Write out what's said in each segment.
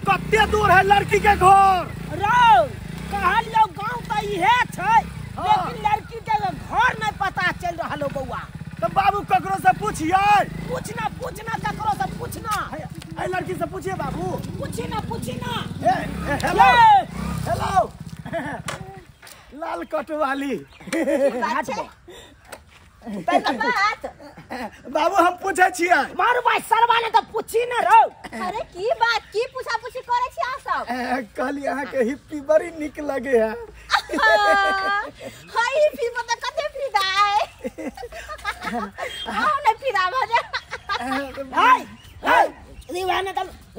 कत्ते दूर है लड़की के घर? रो कहलियो गांव त इहे छै, लेकिन लड़की के घर नहीं पता चल रहलो बउआ। तो बाबू ककरो से पूछिए। पूछना ककरो से पूछना। ए लड़की से पूछिए बाबू। पूछना। हेलो हेलो लाल कट वाली। बाबू हम पूछे छिए। मारू भाई सरवा ने तो पूछी न रो। अरे की बात की पूछा पूछी करे छी आ सब? कहली अहाँ के हिप्पी बड़ी निक लगे है। हाय हिप्पी पता कते फिदा है। आओ न फिदा भजे। हाय दीवाना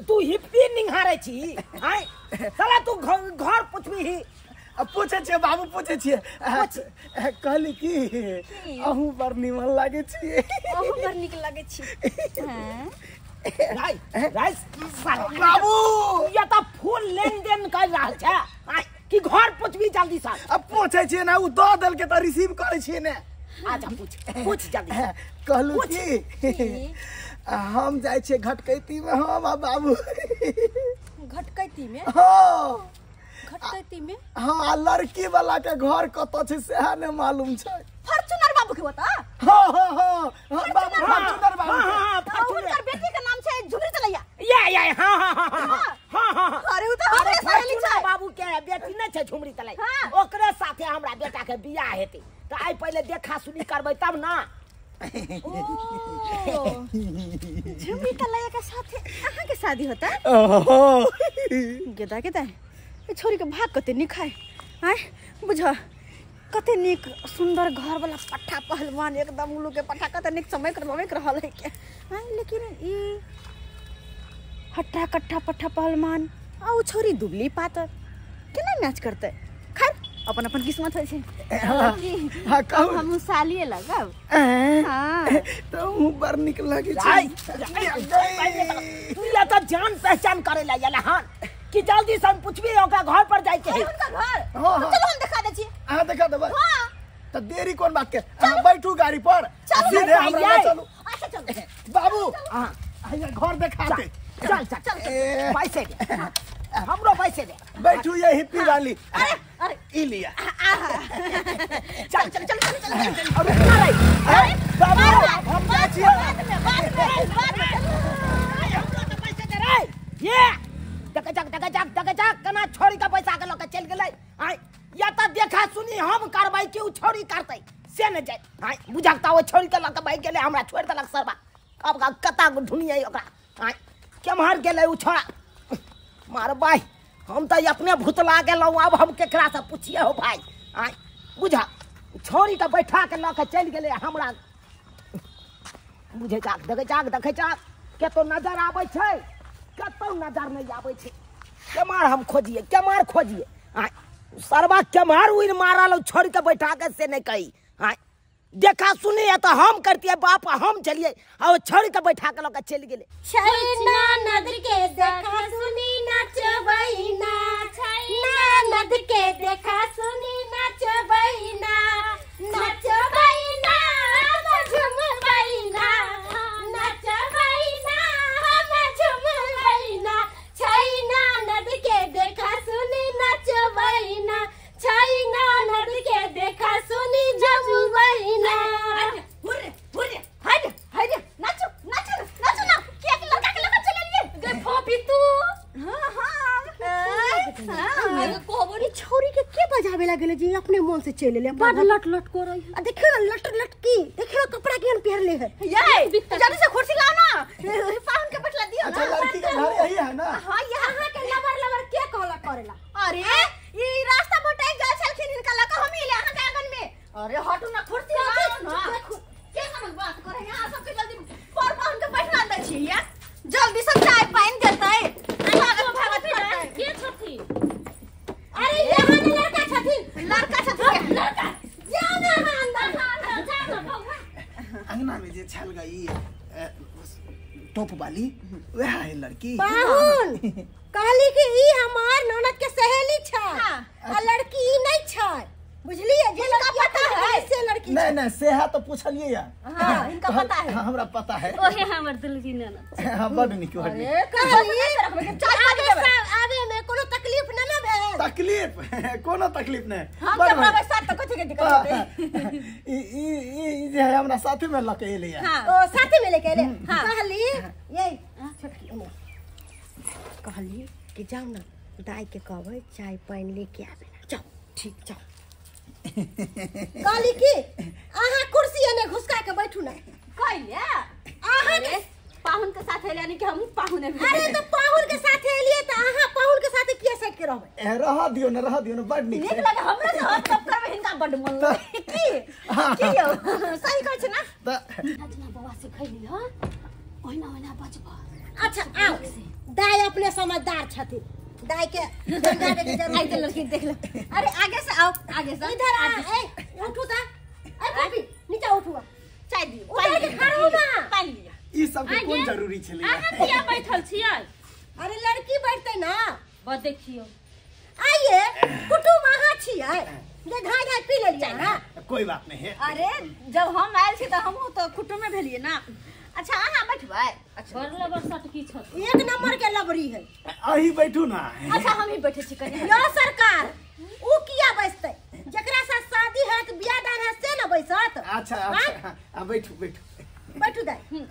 तू हिप्पी निहारे छी। हाय साला तू घर पूछबी ही। अब पूछे छिए बाबू पूछे छिए। कहली की अहू बड़ निमन लागे छी। अहू बड़ निक लागे छी। राय बाबू ये तो फूल लेन देन कर रहल छै। हाय कि घर पूछबी जल्दी से। अब पूछे छिए ना उ द देल के त रिसीव करे छिए ने। अच्छा पूछ जल्दी। कहलू की हम जाय छे घटकैती में हम आ बाबू। घटकैती में? हां घटकैती में? हां लड़की वाला के घर कत छै सेहा ने मालूम छै। फॉर्च्यूनर बाबू के बता। हां बाबू फॉर्च्यूनर बाबू। हां उनकर बेटी के नाम छै झुमरी तलैया। ये हां। अरे उ त हमरे सहेली छै। बाबू के बेटी नै छै झुमरी तलै। ओकरे साथे हमरा बेटा के बियाह हेतै त आइ पहिले देखा सुनी करबै तब ना। झुमरी तलैया के साथे अहाँ के शादी होता? गेदा ए छोरी के भाग कते निक है। हाय बुझ कते निक सुंदर घर वाला पट्ठा पहलवान एकदम उलू के पट्ठा कते निक समय कर रहल है के। हां लेकिन ई हट्टा कट्ठा पट्ठा पहलवान आ उ छोरी दुबली पातर केना मैच करते? खैर अपन अपन किस्मत है छै। हां कहू हम सालिए लगब। हां तो हूं बड़ निक लागे छै। तू या त जान पहचान करे ला याला हां कि जल्दी से पूछबी ओकरा घर पर जाय के है। उनका घर हां चलो हम दिखा दे छी। हां दिखा देबै। हां तो देरी कौन बात के? बैठू गाड़ी पर सीधे हमरा ले चलू। अच्छा चल बाबू हां घर दिखा दे। चल पैसे दे। हमरो पैसे दे। बैठू ये हिप्पी वाली। अरे ई लिया। चल अरे बाबू हम जा छी। हमरो तो पैसे दे रे। ये टका कना छोरी का पैसा के लके चल गेलै। हाय या त देखा सुनी हम करबै कि उ छोरी करतै से न जाय। हाय बुझाता ओ छोरी के लके भाग गेलै हमरा छोड़ देलक सरबा। अब कता ढूंढियै ओकरा। हाय केम्हर गेलै उ छोरा? मार भाई हम त अपने भूतला गेलौ। अब हम केकरा से पूछिए हो भाई? हाय बुझा छोरी के बैठा के लके चल गेलै हमरा। बुझे देखे जाग केतो नजर आबै छै कतौ नजर नहीं आबै छै। केमार हम खोजिए। हाय सरबा केमार उड़ मारल छोड़ के बैठा के से नहीं कही। हाय देखा सुनी है तो हम करतिए बाप हम चलिए और छोड़ के बैठा के लके चल गेले। छैना नद के देखा सुनी नचबैना छैना नद के देखा सुनी नचबैना नचबैना झुमबैना नचबैना झुमबैना छैना नद के देखा सुनी नचबैना छैना नद के देखा सुनी झुमबैना। हट नाचो ना के लड़का के लगा चले लिए गे फोपी तू। हां कोबरी छोरी के बजावे लागले जी अपने मन से चले ले। बड़ लट को रही है। देखियो ना लट की देखियो कपड़ा केहन पहन ले है। ये जल्दी से कुर्सी लाओ ना पाहुन के बैठला दियो ना। अच्छा लड़की का घर यही है ना? हां यहां के लबर के कहला करेला। अरे ई रास्ता बटाई गल छलखिन इनका लगा हम ही ले यहां के आंगन में। अरे हटू ना कुर्सी लाओ ना। के समझ बात करे यहां सबके जल्दी पर पाहुन के बैठला दे छी यार। जल्दी से चाय पानी देतै। भागत के छथी? अरे यहाँ ना लड़का छथी। लड़का जाओ ना अंदर जाओ ना। अंगना में जे छल गई टोप वाली वह है लड़की। पाहुन कहली कि ई हमार ननद के सहेली छै। आ लड़की ई नहीं छै। बुझलिए जिनका पता है से लड़की नहीं नहीं सेहा तो पूछलिए या हां इनका पता है हमरा पता है ओहे हमर दुलगी ननद हां बड निक बड निक अरे कहली आगे में कोनो तकलीफ न ना भेल तकलीफ कोनो तकलीफ नहीं हम जब रहे साथ तो कथि के दिक्कत होते ई जे है हमरा साथे में लके एले या हां ओ साथे में लेके एले कहली ये छोटकी ओने कहली कि जाओ ना दाई के कहबै चाय पानी लेके आवे जाओ ठीक जाओ कहली की आहा कुर्सी एने घुसका के बैठू ना कइले आहा के पाहुन के साथ एले कि हम पाहुन है अरे तो पाहुन के साथ एलिए त आहा पाहुन के साथ किया सेट के रहबै रह दियो ना बड निक नीक लगे हमरा से हाथ कब करबै हिनका बड मन लगे की यौ सही कहै छ ना जना बाबा से खइली ह ओहिना ओहिना बजबा अच्छा आओ दाई अपने समझदार छथिन दाई के समझावे के जरूरत आई तो लड़की देख ले अरे आगे से आओ आगे से इधर आ ए उठो ता ए भाभी नीचे उठो चाय दियो उठा के खड़ा हो ना पानी लिया ई सब के कोन जरूरी छले अहाँ किया बैठल छियै अरे लड़की बैठते ना ब देखियो आइए कुटुम आहा छियै जे घाय घाय पी लेलिए ना कोई बात नहीं है अरे जब हम आयल छी त हमहु तो कुटुम में भेलिए ना अच्छा आहा बैठबै अच्छा बरला बरसट की छ एक नंबर के लबरी है अही बैठू ना अच्छा हम ही बैठे छी कनी यो सरकार ऊ किया बैठते जकरा साथ शादी है कि बियाह दान है से ना बैसत अच्छा अच्छा बैठू बैठू बैठू दाई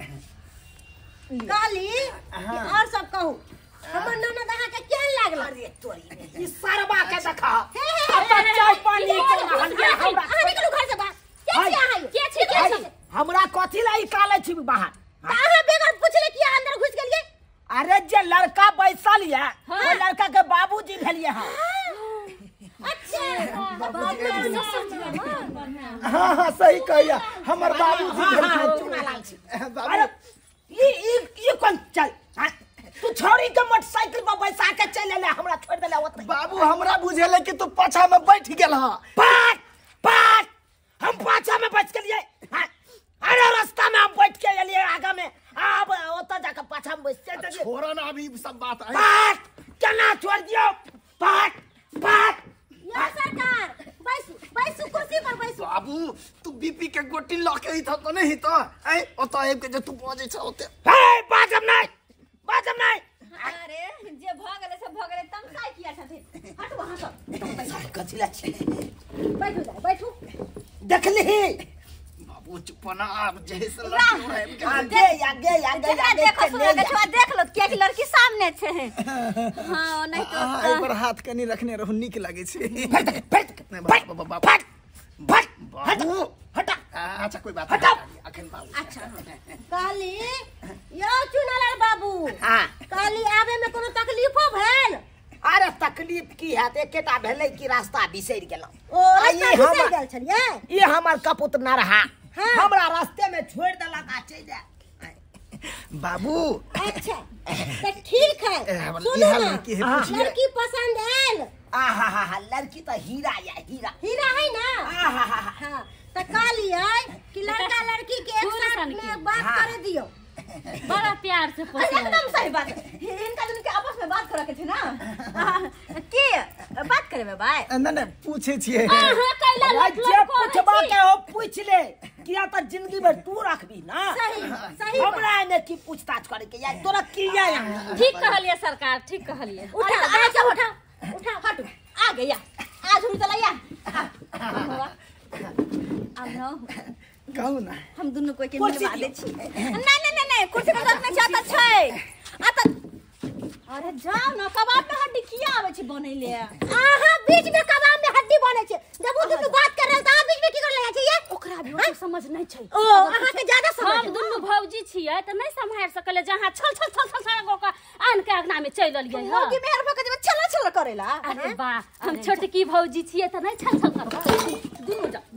काली और सब कहू हमर ननद अहाँ के केहन लागल अरे तोरी ई सरबा के देखा हे, अपन चाय पानी के रहन गया हमरा अहाँ निकलू घर से बाहर के छी अहाँ के छी के छी हमरा कथि ला निकाले छी बाहर अहाँ बेगर पूछले कि अंदर घुस गेलिए अरे जे लड़का बैसल है वो लड़का के बाबूजी भेलिए हां अच्छा हां हां सही कहिया हमर बाबूजी चुनालाल छी अरे ई कोन चल तू छोरी के मोटरसाइकिल पर बैसा के चल ले हमरा छोड़ देले ओतै बाबू हमरा बुझेले कि तू पाछा में बैठ गेल ह पाट पाट हम पाछा में बैठ गेलिए अरे रास्ता में हम बैठ के एलिए आगे में अब ओत जाके पाछा में बैठ के छोरा ना अभी सब बात है पाट केना छोड़ दियो पाट पाट या सरकार बैसू बैसू कुर्सी पर बैसू बाबू तू बीपी के गोटी लके ही तो नहीं तो ए ओता एक जे तू बजे छ ओते हे बाजम नहीं अरे जे भ गेले से भ गेले तम काय किया छथिन हट वहां से कथिला छी बैठू जा बैठू देखली बाबू चुपना जैसे आगे देखो देख लो क्या लड़की सामने छे हां नहीं तो एक बार हाथ कनी रखने रहू निक लागे छे बाबू हटा अच्छा कोई बात हटाओ। नहीं अखन बाबू अच्छा काली यो चुनालाल बाबू हां काली आवे में कोनो तकलीफो भेल अरे तकलीफ की है एकेटा भेलै कि रास्ता बिसरि गेलौ ओ रास्ता बिसरि गेल छलिए ई हमर कपूत न रहा हाँ। हमरा रास्ते में छोड़ देलक आ चल जा बाबू अच्छा तो ठीक है सुनो ना लड़की पसंद आयल आहा लड़की तो हीरा या हीरा हीरा है ना आहा हाँ तो काली है कि लड़का लड़की के एक साथ में बात करे दियो बड़ा प्यार से एकदम सही बात है इनका दोनों के आपस में बात करे के थे ना के बात करे में भाई नहीं पूछे छिए हां कैला जे पूछबा के हो पूछ ले किया त जिंदगी में तू रखबी ना सही हमरा ने की पूछताछ करे के या तोरा किया यहाँ ठीक कहलिए सरकार ठीक कहलिए उठा हट आ गया आज हम चला या अब ना कहू ना हम दोनों कोई के कुर्सी मिलवा दे दियो। छी नहीं कुर्सी पे जरूरत नहीं चाहता छै आता अरे जाओ ना कबाब में हड्डी किया आवे छी बनै ले आहा बीच में कबाब में हड्डी बनै छै जब वो तू बात कर रहे त बीच में की कर लगा छै ये ओकरा भी ओते समझ नहीं छै ओ अहाँ के ज्यादा समझ हम दुनु भौजी छियै त नहीं संभाल सकले जहां छल गो का आन के अगना में चल लियै हां की मेहर भके जब चला करेला अरे बा हम छोटकी भौजी छियै त नहीं छल करब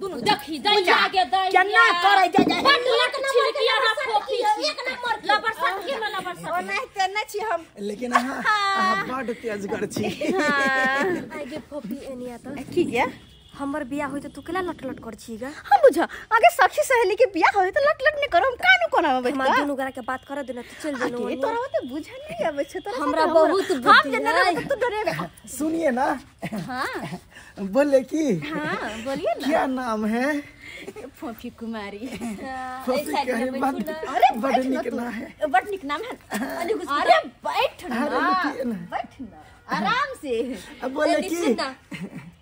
दुनु देखी दैया आगे दैया केना करे जा बट लक छिड़की अहाँ फोफी एक नंबर लबर सटकी में लबर ओ नहीं ते नहीं छी हम लेकिन अहाँ बड़ तेजगर छी आगे पपी एनिया तो की है हमर बियाह होय त तू केला लटलट कर छीगा हम बुझा आगे सखी सहेली के बियाह होय त लट नहीं करो हम कानू कोना में हम बैठा दोनों गरा के बात कर देना तो चल देनो ये तोरा तो बुझा नहीं आवे छै तोरा हमरा बहुत बुद्धि हम जने तू डरे सुनिए ना हां बोले कि हाँ बोलिए ना। क्या नाम है? फोफी कुमारी। फोफी कहे बड़ बैठ ना निक तू। ना है। बड़ निक नाम है। अरे बैठ ना, अरे रुकिए ना। बैठ ना आराम से। अब बोले कि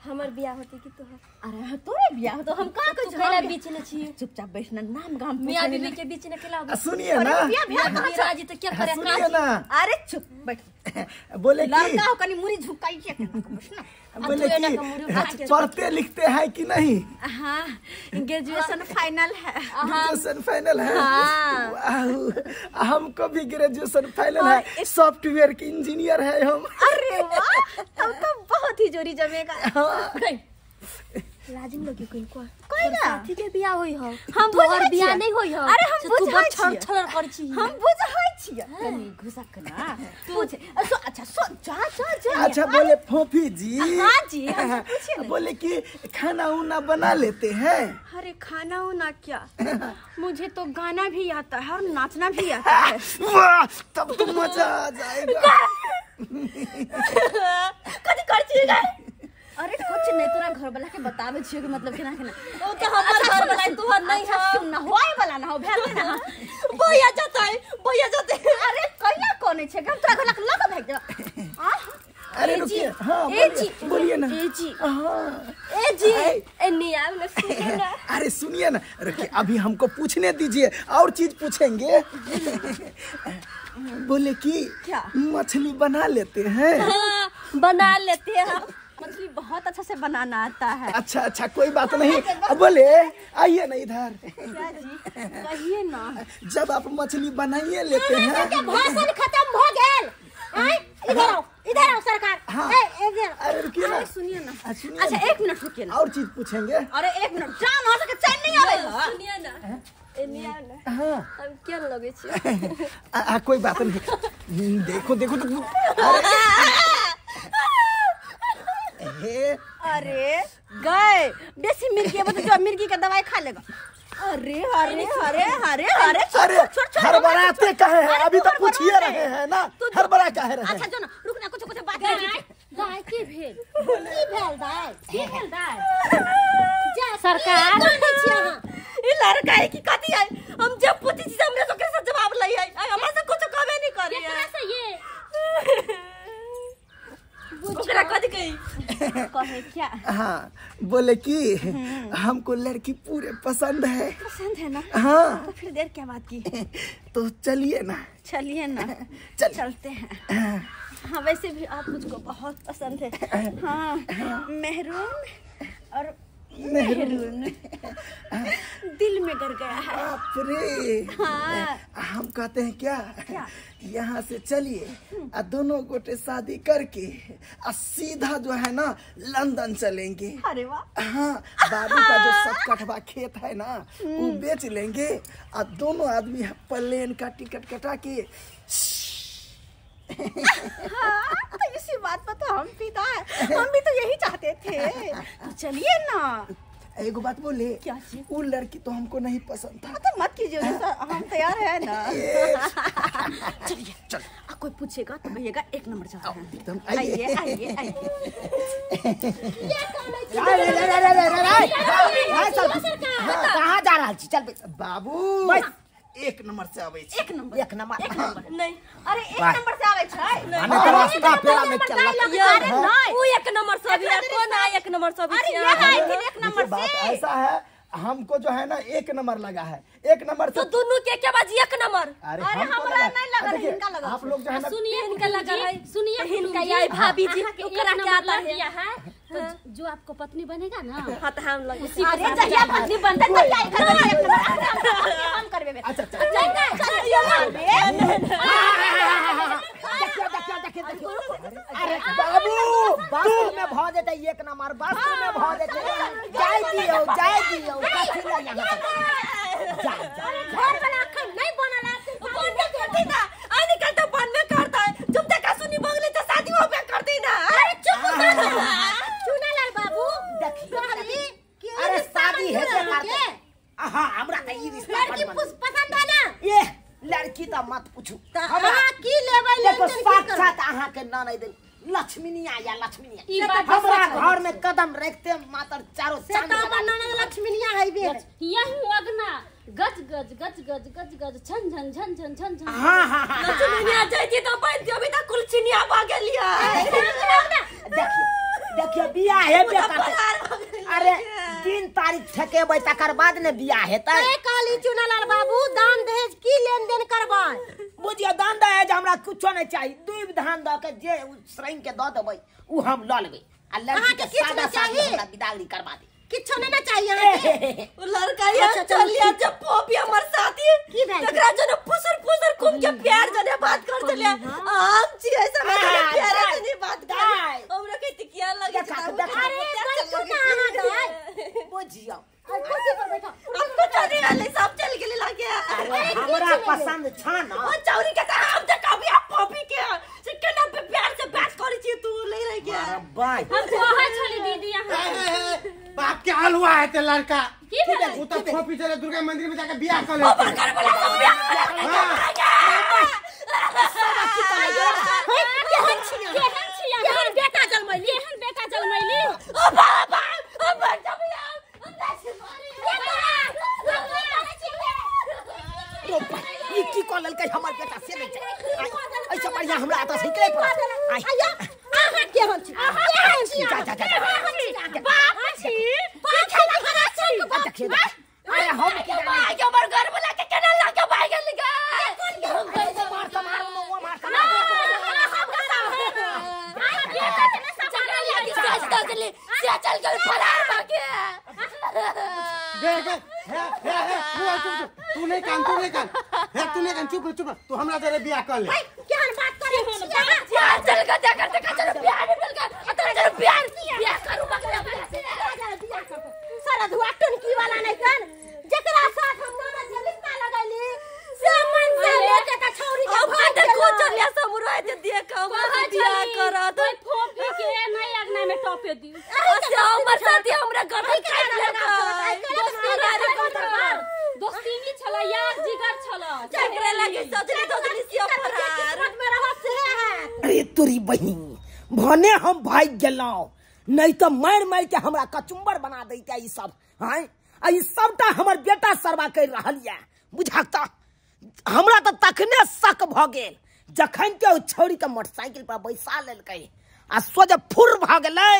हमर बिया होती कि तोहर? अरे तोरे बियाह हो तो हम कहाँ तू कुछ केला बीच न छी। चुपचाप बैठना, नाम गाम मियां बीवी के बीच न केला। सुनिए ना, बियाह जी तो क्या करे? सुनिए ना, अरे चुप बैठ। बोले कि लड़का हो कनी मुरी झुकाई के बैठना। बोले कि पढ़ते लिखते हैं कि नहीं? हाँ ग्रेजुएशन फाइनल है। ग्रेजुएशन फाइनल है। हाँ। वाह, हमको भी ग्रेजुएशन फाइनल है। सॉफ्टवेयर के इंजीनियर है हम। अरे वाह, तब तो बहुत ही जोरी जमेगा। राजिम लोग कोई ना साथी के बिया होई हो। हम तोहर बिया नहीं होई हो। अरे हम तू बुझाई छल छियै। छल कर छी। हम बुझाई छियै। कनी घुसक ना पूछ। अच्छा सो जा। अच्छा बोले फोफी जी। हाँ जी, हमसे पूछिए ना। बोले कि खाना उना बना लेते हैं? अरे खाना उना क्या, मुझे तो गाना भी आता है और नाचना भी आता है। वाह, तब तो मजा आ जाएगा। कथी कर छियै? अरे कुछ नहीं, तोरा घर वाला के बतावे छियै कि मतलब केना केना। ओ तो हमर घर वाला तोहर नहीं है। सुन ना, होय वाला ना हो भेल ना। भैया जाता है। अरे कहिया कोने छै हम तोरा घर लग भाग जा। अरे रुकिए, हाँ बोलिए ना। हाँ। नियाम न सुने ना। अरे सुनिए ना, रुकिए अभी हमको पूछने दीजिए, और चीज पूछेंगे। बोले कि क्या? मछली बना लेते हैं? हाँ, बना लेते हैं हम। मछली बहुत अच्छा से बनाना आता है। अच्छा कोई बात नहीं। अब बोले आइए ना इधर। कहिए ना। जब आप मछली बनाइए लेते हैं। भाषण खत्म हो गेल। इधर आओ सरकार। हाँ। अरे रुकिए ना, सुनिए ना। सुनिए अच्छा ना। 1 मिनट रुकिए ना। और चीज पूछेंगे। अरे 1 मिनट, जान हो सके चैन नहीं आवेला। सुनिए ना। नियाम ना। हाँ। हम क्या लगे छी? कोई बात नहीं। देखो अरे गए देसी मिर्गी है, जो मिर्गी का दवाई खा लेगा। अरे हड़बड़ाते कहे हैं? अभी तो पूछिए रहे हैं ना, हड़बड़ा कहे रहे हैं? अच्छा जो ना, रुक ना, कुछ बात गाय की भेल की भेल दाय जा सरकार ई लड़का है की कथी है? हम जब पूछी चीज हमरे तो कैसे जवाब लई है? हमरा से कुछ कहबे नहीं करी है। एकरा से ये ओकरा कथी कही? कहे क्या? हाँ, बोले कि हमको लड़की पूरे पसंद है। पसंद है ना? हाँ। तो फिर देर क्या बात की? तो चलिए ना। चलिए ना, चलते हैं। हाँ वैसे भी आप मुझको बहुत पसंद है। हाँ मेहरून और मेहरून दिल में गर गया है। बाप रे। हाँ। हम कहते हैं क्या, यहाँ से चलिए और दोनों गोटे शादी करके और सीधा जो है ना लंदन चलेंगे। अरे वाह। हाँ, बाबू का जो 7 कठवा खेत है ना वो बेच लेंगे और दोनों आदमी प्लेन का टिकट कटा के। हाँ, तो इसी बात पर तो हम पिता है, हम भी तो यही चाहते थे। तो चलिए ना। एगो बात बोले, क्या चीज? वो लड़की तो हमको नहीं पसंद था। तो मत कीजिए, हम तैयार है ना। चलिए चल। कोई पूछेगा तो कहिएगा 1 नंबर चाहते हैं। एकदम आइए। कहाँ जा रहा छी? चल बाबू 1 नंबर से आवे छै। 1 नंबर नहीं। अरे 1 नंबर से आवे छै। रास्ता पेड़ा में चल। अरे नहीं, वो 1 नंबर से भी है, कौन है 1 नंबर से भी? अरे ये है 1 नंबर बात से। ऐसा है, हमको जो है ना 1 नंबर लगा है। 1 नंबर तो से दोनों के क्या बाजी 1 नंबर? अरे हमरा हमको लगा। नहीं लगा, देखिए, इनका लगा। आप लोग जो है ना सुनिए इनका लगा है। सुनिए इनका ये भाभी जी अहाँ के ओकरा एक क्या नंबर आता दिया है? है तो जो आपको पत्नी बनेगा ना हाँ तो हम लोग उसी के अरे साथ जहिया पत्नी बनते तो क्या हम करबे बे। अच्छा देखियो। अरे बाबू बाथरूम में भ जेतै 1 नंबर, बाथरूम में भ जेतै। जाय दियो कथी ला यहाँ तक? जा। घर वाला अखन नहीं बनला तो बनने करती ना। आई निकल तो बनने करता है। तुम तक का सुनी बगली तो शादी हो पे करती ना। अरे चुप कर। सुना लाल बाबू देखिए। अरे शादी है करते। हाँ, हमरा त ई रिश्ता लड़की पसंद है ना? ये लड़की तो मत पूछू। हां की लेवल देखो साथ अहाँ के ना नहीं दे लक्ष्मीनिया या लक्ष्मीनिया ई बात हमरा घर में कदम रखते मातर चारों चांद लक्ष्मीनिया है बे यही अगना गज गज गज गज गज गज छन छन छन छन छन छन हां हां लक्ष्मीनिया जाती तो बैठ जो भी तक कुलचिनिया भाग लिया देखिए बिया है बे करते अरे 3 तारीख ठकेबै तकर बाद ने बिया हेतै ए काली चुनालाल बाबू दान दहेज की लेन देन करबाय बुझिए दान दहेज हमरा कुछो नहीं चाहिए दूब धान द के जे श्रृंग के द देबै उ हम ल लेबै आ लड़की के सादा सादी हमरा बिदागरी करवा दे किछो नहीं ना चाहिए ओ लड़का ये चलिया जब पोपी हमर साथी की भाई तकरा जने फुसर फुसर घूम के प्यार जने बात कर चले हम छी ऐसा प्यार जने बात कर हमरा के टिकिया लगे अरे कल कहां गए बुझियो कुर्सी पर बैठो हमको चली वाले सब चल गेले लागे अरे हमरा पसंद छ ना ओ चौरी के हम त कभी आप पोपी के केना पे प्यार से बात करै छी तू ले रह गया अरे भाई हम कहै छली दीदी यहां बाप के हाल हुआ है ते लड़का की भेलै वो तो फोपी चले दुर्गा मंदिर में जाके बियाह कर ले कर बोला सब बियाह केहन छिया एहन बेटा जन्मैली एहन बेटा जन्मैली ओ बाबा ओ बेटा बियाह ये की कॉल ललकै हमर बेटा से नहीं जाए ऐसा बढ़िया हमरा आता सिखले पर आया आहा केहन छी केहन छी जा जा जा बाप छी बाप खेला करा छी देखिए अरे हम के भाई के हमर घर बुला के केना लाके भाई गेल गे हम कैसे मार मार वो मार चल कर फरार भागे देख तू नहीं कान तू नहीं कान चुप तू हमरा जरे बियाह कर ले केहन बात करे हम चल के जा करते चल बियाह में मिल गया तो चल बियाह करू बकरा सारा धुआ टनकी वाला नहीं कन जकरा साथ हम नाना से लिखना लगैली से मन से लेके का छौरी के भाग को चलिया समुराय दे देख हम बियाह करा तो फोपी के नहीं अगना में टॉपे दी अरे हमर साथी हमरा घर में काट दोस्ती नहीं छला यार जिगर छला चकरे लगे सोचली सियो फरार में रहा से है अरे तोरी बहिन भने हम भाग गेलौ नहीं तो मार के हमरा कचुम्बर बना दैते ई सब हैं ई सबटा हमर बेटा सरवा कर रहल या बुझाता हमरा तो तखने शक भ गेल जखन के छौरी के मोटरसाइकिल पर बैसा लेलकै आ सोझे फुर भ गेलै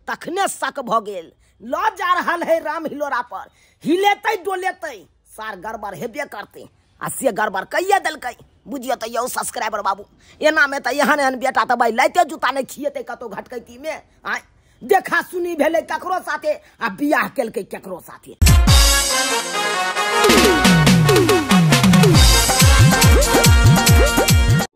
तखने शक भ गेल ल जा रहल है राम हिलोरा पर हिलेतै डोलेतै सार गड़बड़ हेबे करते आ से गड़बड़ कइए देलकै बुझियो तो यौ सब्सक्राइबर बाबू एना में तो एहन एहन बेटा तो भाई लाइते जूता नहीं खिएते कतो घटकैती में आय देखा सुनी भेलै ककरो साथे आ बियाह केलकै केकरो साथे